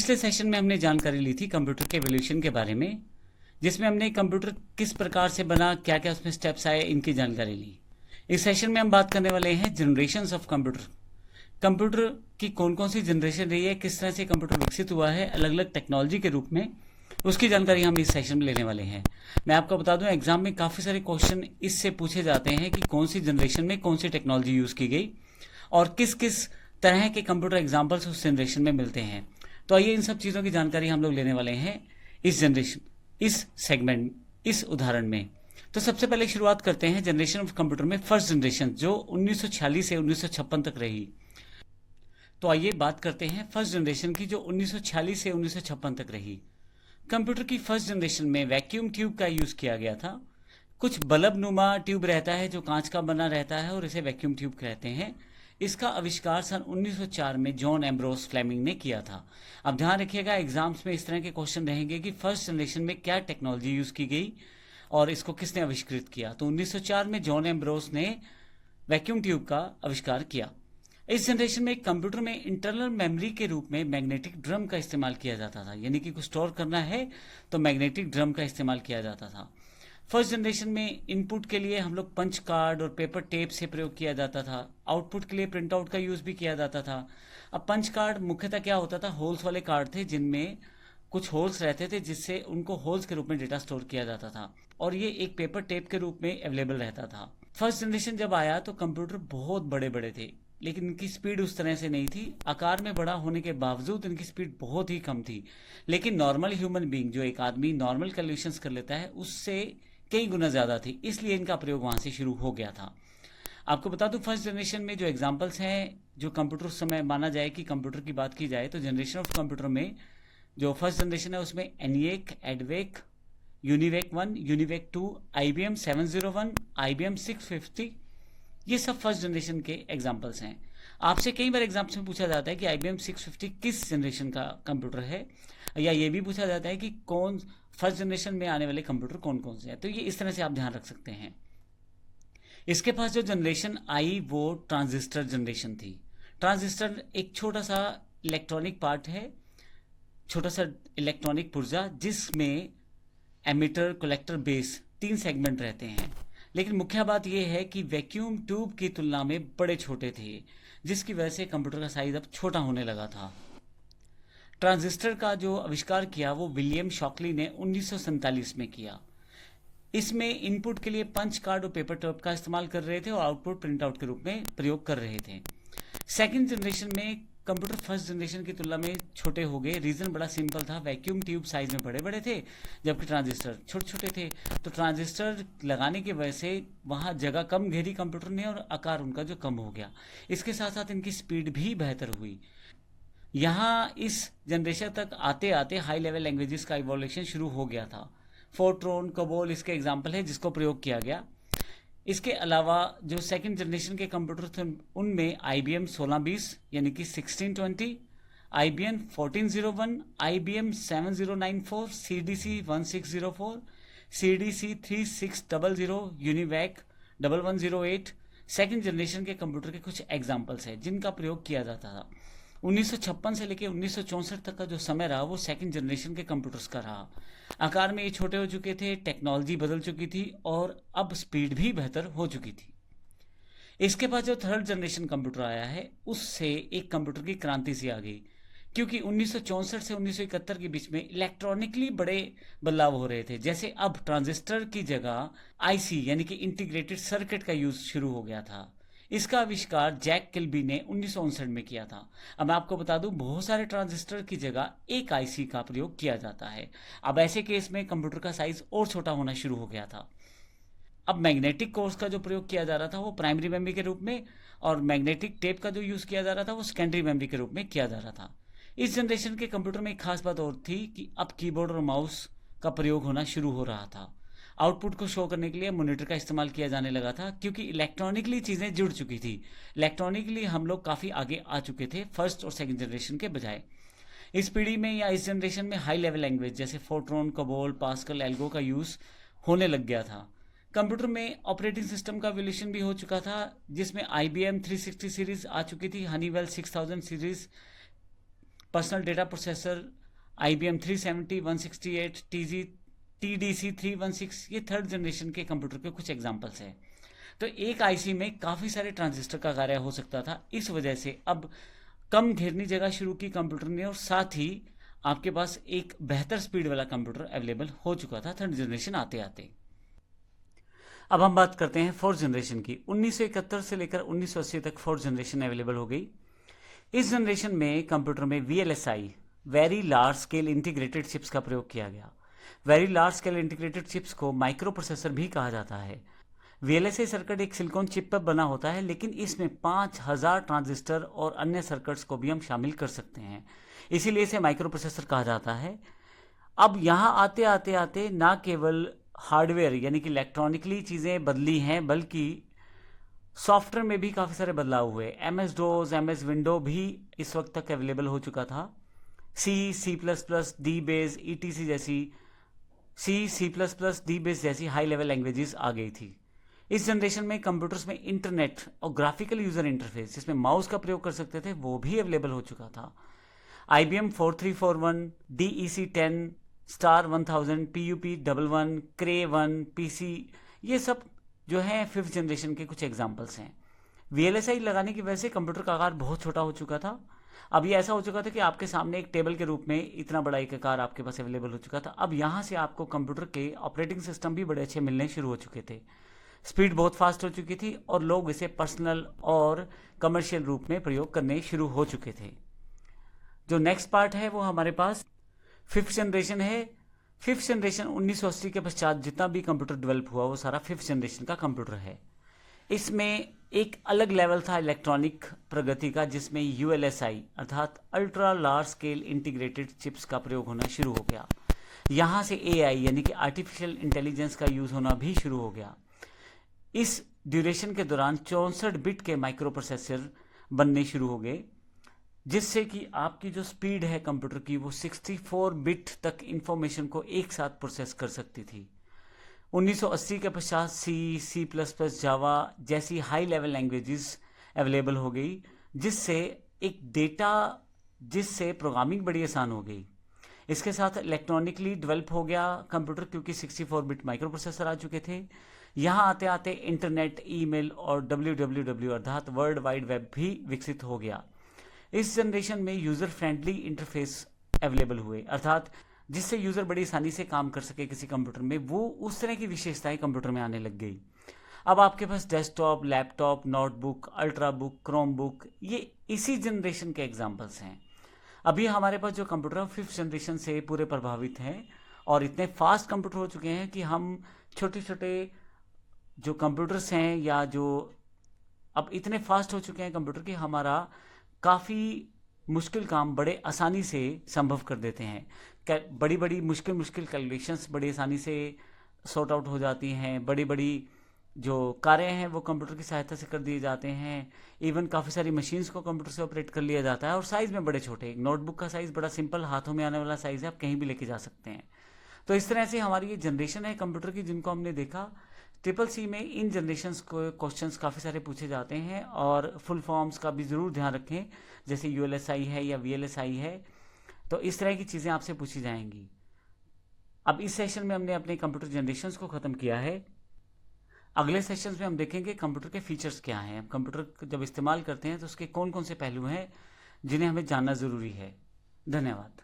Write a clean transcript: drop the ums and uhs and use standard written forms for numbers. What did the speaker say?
पिछले सेशन में हमने जानकारी ली थी कंप्यूटर के एवोल्यूशन के बारे में, जिसमें हमने कंप्यूटर किस प्रकार से बना, क्या क्या उसमें स्टेप्स आए, इनकी जानकारी ली। इस सेशन में हम बात करने वाले हैं जनरेशंस ऑफ कंप्यूटर। कंप्यूटर की कौन कौन सी जनरेशन रही है, किस तरह से कंप्यूटर विकसित हुआ है अलग अलग टेक्नोलॉजी के रूप में, उसकी जानकारी हम इस सेशन में लेने वाले हैं। मैं आपको बता दूं, एग्जाम में काफ़ी सारे क्वेश्चन इससे पूछे जाते हैं कि कौन सी जनरेशन में कौन सी टेक्नोलॉजी यूज़ की गई और किस किस तरह के कंप्यूटर एग्जाम्पल्स उस जनरेशन में मिलते हैं। तो आइए इन सब चीज़ों की जानकारी हम लोग लेने वाले हैं इस जनरेशन, इस सेगमेंट, इस उदाहरण में। तो सबसे पहले शुरुआत करते हैं जनरेशन ऑफ कंप्यूटर में फर्स्ट जनरेशन, जो 1946 से 1956 तक रही। तो आइए बात करते हैं फर्स्ट जनरेशन की, जो 1946 से 1956 तक रही। कंप्यूटर की फर्स्ट जनरेशन में वैक्यूम ट्यूब का यूज़ किया गया था। कुछ बल्ब नुमा ट्यूब रहता है जो कांच का बना रहता है और इसे वैक्यूम ट्यूब कहते हैं। इसका आविष्कार सन 1904 में जॉन एम्ब्रोस फ्लेमिंग ने किया था। अब ध्यान रखिएगा, एग्जाम्स में इस तरह के क्वेश्चन रहेंगे कि फर्स्ट जनरेशन में क्या टेक्नोलॉजी यूज़ की गई और इसको किसने आविष्कृत किया। तो 1904 में जॉन एम्ब्रोस ने वैक्यूम ट्यूब का आविष्कार किया। इस जनरेशन में कंप्यूटर में इंटरनल मेमोरी के रूप में मैग्नेटिक ड्रम का इस्तेमाल किया जाता था, यानी कि कुछ स्टोर करना है तो मैग्नेटिक ड्रम का इस्तेमाल किया जाता था। फर्स्ट जनरेशन में इनपुट के लिए हम लोग पंच कार्ड और पेपर टेप से प्रयोग किया जाता था। आउटपुट के लिए प्रिंट आउट का यूज़ भी किया जाता था। अब पंच कार्ड मुख्यतः क्या होता था, होल्स वाले कार्ड थे जिनमें कुछ होल्स रहते थे, जिससे उनको होल्स के रूप में डेटा स्टोर किया जाता था और ये एक पेपर टेप के रूप में अवेलेबल रहता था। फर्स्ट जनरेशन जब आया तो कंप्यूटर बहुत बड़े बड़े थे, लेकिन इनकी स्पीड उस तरह से नहीं थी। आकार में बड़ा होने के बावजूद इनकी स्पीड बहुत ही कम थी, लेकिन नॉर्मल ह्यूमन बीइंग, जो एक आदमी नॉर्मल कैलकुलेशंस कर लेता है, उससे कई गुना ज़्यादा थी, इसलिए इनका प्रयोग वहाँ से शुरू हो गया था। आपको बता दूं, फर्स्ट जनरेशन में जो एग्जांपल्स हैं, जो कंप्यूटर उस समय माना जाए कि कंप्यूटर की बात की जाए तो जनरेशन ऑफ कंप्यूटर में जो फर्स्ट जनरेशन है उसमें ENIAC, एडवेक, UNIVAC 1, UNIVAC 2, IBM 701, IBM 650, ये सब फर्स्ट जनरेशन के एग्जाम्पल्स हैं। आपसे कई बार एग्जाम्स में पूछा जाता है कि IBM 650 किस जनरेशन का कंप्यूटर है, या ये भी पूछा जाता है कि कौन फर्स्ट जनरेशन में आने वाले कंप्यूटर कौन कौन से हैं। तो ये इस तरह से आप ध्यान रख सकते हैं। इसके पास जो जनरेशन आई वो ट्रांजिस्टर जनरेशन थी। ट्रांजिस्टर एक छोटा सा इलेक्ट्रॉनिक पार्ट है, छोटा सा इलेक्ट्रॉनिक पुर्जा, जिसमें एमिटर, कलेक्टर, बेस 3 सेगमेंट रहते हैं। लेकिन मुख्य बात यह है कि वैक्यूम ट्यूब की तुलना में बड़े छोटे थे, जिसकी वजह से कंप्यूटर का साइज अब छोटा होने लगा था। ट्रांजिस्टर का जो आविष्कार किया वो विलियम शॉकली ने 1947 में किया। इसमें इनपुट के लिए पंच कार्ड और पेपर टेप का इस्तेमाल कर रहे थे और आउटपुट प्रिंट आउट के रूप में प्रयोग कर रहे थे। सेकंड जनरेशन में कंप्यूटर फर्स्ट जनरेशन की तुलना में छोटे हो गए। रीज़न बड़ा सिंपल था, वैक्यूम ट्यूब साइज में बड़े बड़े थे जबकि ट्रांजिस्टर छोटे छोटे थे। तो ट्रांजिस्टर लगाने की वजह से वहाँ जगह कम घेरी कंप्यूटर ने और आकार उनका जो कम हो गया। इसके साथ साथ इनकी स्पीड भी बेहतर हुई। यहाँ इस जनरेशन तक आते आते हाई लेवल लैंग्वेजेस का इवोल्यूशन शुरू हो गया था। फोर्ट्रॉन, कोबोल इसके एग्जाम्पल है जिसको प्रयोग किया गया। इसके अलावा जो सेकंड जनरेशन के कंप्यूटर थे उनमें IBM 1620 यानी कि 1620, IBM 1401, IBM 7094, CDC 1604, CDC 3600, UNIVAC 1108 second generation के कंप्यूटर के कुछ एग्जाम्पल्स हैं जिनका प्रयोग किया जाता था। 1956 से लेकर 1964 तक का जो समय रहा वो सेकंड जनरेशन के कंप्यूटर्स का रहा। आकार में ये छोटे हो चुके थे, टेक्नोलॉजी बदल चुकी थी और अब स्पीड भी बेहतर हो चुकी थी। इसके बाद जो थर्ड जनरेशन कंप्यूटर आया है उससे एक कंप्यूटर की क्रांति सी आ गई, क्योंकि 1964 से 1971 के बीच में इलेक्ट्रॉनिकली बड़े बदलाव हो रहे थे। जैसे अब ट्रांजिस्टर की जगह IC यानी कि इंटीग्रेटेड सर्किट का यूज शुरू हो गया था। इसका आविष्कार जैक किल्बी ने 1959 में किया था। अब मैं आपको बता दूं, बहुत सारे ट्रांजिस्टर की जगह एक IC का प्रयोग किया जाता है। अब ऐसे केस में कंप्यूटर का साइज और छोटा होना शुरू हो गया था। अब मैग्नेटिक कोर्स का जो प्रयोग किया जा रहा था वो प्राइमरी मेमोरी के रूप में, और मैग्नेटिक टेप का जो यूज़ किया जा रहा था वो सेकेंडरी मेमोरी के रूप में किया जा रहा था। इस जनरेशन के कंप्यूटर में एक खास बात और थी कि अब कीबोर्ड और माउस का प्रयोग होना शुरू हो रहा था। आउटपुट को शो करने के लिए मॉनिटर का इस्तेमाल किया जाने लगा था, क्योंकि इलेक्ट्रॉनिकली चीज़ें जुड़ चुकी थी। इलेक्ट्रॉनिकली हम लोग काफ़ी आगे आ चुके थे फर्स्ट और सेकंड जनरेशन के बजाय। इस पीढ़ी में या इस जनरेशन में हाई लेवल लैंग्वेज जैसे फोर्ट्रॉन, कोबोल, पास्कल, एल्गो का यूज़ होने लग गया था। कंप्यूटर में ऑपरेटिंग सिस्टम का एवोल्यूशन भी हो चुका था, जिसमें IBM 360 सीरीज आ चुकी थी, Honeywell 6000 series, personal data processor, IBM 370, 168, TDC 316, ये थर्ड जनरेशन के कंप्यूटर के कुछ एग्जाम्पल्स हैं। तो एक आईसी में काफ़ी सारे ट्रांजिस्टर का कार्य हो सकता था। इस वजह से अब कम घेरनी जगह शुरू की कंप्यूटर ने, और साथ ही आपके पास एक बेहतर स्पीड वाला कंप्यूटर अवेलेबल हो चुका था थर्ड जनरेशन आते आते। अब हम बात करते हैं फोर्थ जनरेशन की। 1971 से लेकर 1980 तक फोर्थ जनरेशन अवेलेबल हो गई। इस जनरेशन में कंप्यूटर में VLSI, very large scale integrated chips का प्रयोग किया गया। Very large scale integrated chips को माइक्रो प्रोसेसर भी कहा जाता है। VLSI सर्किट एक सिलिकॉन चिप पर बना होता है, लेकिन इसमें 5000 ट्रांजिस्टर और अन्य सर्किट्स को भी हम शामिल कर सकते हैं, इसीलिए इसे माइक्रो प्रोसेसर कहा जाता है। अब यहाँ आते आते आते ना केवल हार्डवेयर यानी कि इलेक्ट्रॉनिकली चीज़ें बदली हैं, बल्कि सॉफ्टवेयर में भी काफ़ी सारे बदलाव हुए। MS-DOS, MS विंडो भी इस वक्त तक अवेलेबल हो चुका था। C++, DBase, ETC जैसी C++, DBase जैसी हाई लेवल लैंग्वेजेस आ गई थी। इस जनरेशन में कंप्यूटर्स में इंटरनेट और ग्राफिकल यूजर इंटरफेस जिसमें माउस का प्रयोग कर सकते थे वो भी अवेलेबल हो चुका था। IBM 4341, DEC10, star 1000, PUP11, Cray 1, PC, ये सब जो है फिफ्थ जनरेशन के कुछ एग्जाम्पल्स हैं। VLSI लगाने की वजह से कंप्यूटर का आकार बहुत छोटा हो चुका था। अब ये ऐसा हो चुका था कि आपके सामने एक टेबल के रूप में इतना बड़ा एक आकार आपके पास अवेलेबल हो चुका था। अब यहाँ से आपको कंप्यूटर के ऑपरेटिंग सिस्टम भी बड़े अच्छे मिलने शुरू हो चुके थे। स्पीड बहुत फास्ट हो चुकी थी और लोग इसे पर्सनल और कमर्शियल रूप में प्रयोग करने शुरू हो चुके थे। जो नेक्स्ट पार्ट है वो हमारे पास फिफ्थ जनरेशन है। फिफ्थ जनरेशन 1980 के पश्चात जितना भी कंप्यूटर डेवलप हुआ वो सारा फिफ्थ जनरेशन का कंप्यूटर है। इसमें एक अलग लेवल था इलेक्ट्रॉनिक प्रगति का, जिसमें ULSI अर्थात ultra large scale integrated chips का प्रयोग होना शुरू हो गया। यहाँ से AI यानी कि आर्टिफिशियल इंटेलिजेंस का यूज़ होना भी शुरू हो गया। इस ड्यूरेशन के दौरान 64 बिट के माइक्रो प्रोसेसर बनने शुरू हो गए, जिससे कि आपकी जो स्पीड है कंप्यूटर की वो 64 बिट तक इंफॉर्मेशन को एक साथ प्रोसेस कर सकती थी। 1980 के पश्चात C++, जावा जैसी हाई लेवल लैंग्वेजेस अवेलेबल हो गई, जिससे प्रोग्रामिंग बड़ी आसान हो गई। इसके साथ इलेक्ट्रॉनिकली डेवलप हो गया कंप्यूटर, क्योंकि 64 बिट माइक्रो प्रोसेसर आ चुके थे। यहाँ आते आते इंटरनेट, ईमेल और WWW अर्थात वर्ल्ड वाइड वेब भी विकसित हो गया। इस जनरेशन में यूज़र फ्रेंडली इंटरफेस अवेलेबल हुए, अर्थात जिससे यूज़र बड़ी आसानी से काम कर सके किसी कंप्यूटर में, वो उस तरह की विशेषताएं कंप्यूटर में आने लग गई। अब आपके पास desktop, laptop, notebook, ultrabook, Chromebook, ये इसी जनरेशन के एग्जाम्पल्स हैं। अभी हमारे पास जो कंप्यूटर फिफ्थ जनरेशन से पूरे प्रभावित हैं और इतने फास्ट कंप्यूटर हो चुके हैं कि हम छोटे छोटे जो कंप्यूटर्स हैं या जो अब इतने फास्ट हो चुके हैं कंप्यूटर कि हमारा काफ़ी मुश्किल काम बड़े आसानी से संभव कर देते हैं। बड़ी बड़ी मुश्किल कैलकुलेशंस बड़ी आसानी से सॉर्ट आउट हो जाती हैं। बड़ी बड़ी जो कार्य हैं वो कंप्यूटर की सहायता से कर दिए जाते हैं। इवन काफ़ी सारी मशीन्स को कंप्यूटर से ऑपरेट कर लिया जाता है, और साइज़ में बड़े छोटे। एक नोटबुक का साइज़ बड़ा सिंपल, हाथों में आने वाला साइज़ है, आप कहीं भी लेके जा सकते हैं। तो इस तरह से हमारी ये जनरेशन है कंप्यूटर की, जिनको हमने देखा। CCC में इन जनरेशन्स को क्वेश्चंस काफ़ी सारे पूछे जाते हैं, और फुल फॉर्म्स का भी ज़रूर ध्यान रखें, जैसे ULSI है या VLSI है। तो इस तरह की चीज़ें आपसे पूछी जाएंगी। अब इस सेशन में हमने अपने कंप्यूटर जनरेशन्स को ख़त्म किया है। अगले सेशंस में हम देखेंगे कंप्यूटर के फीचर्स क्या हैं। कंप्यूटर जब इस्तेमाल करते हैं तो उसके कौन कौन से पहलू हैं जिन्हें हमें जानना ज़रूरी है। धन्यवाद।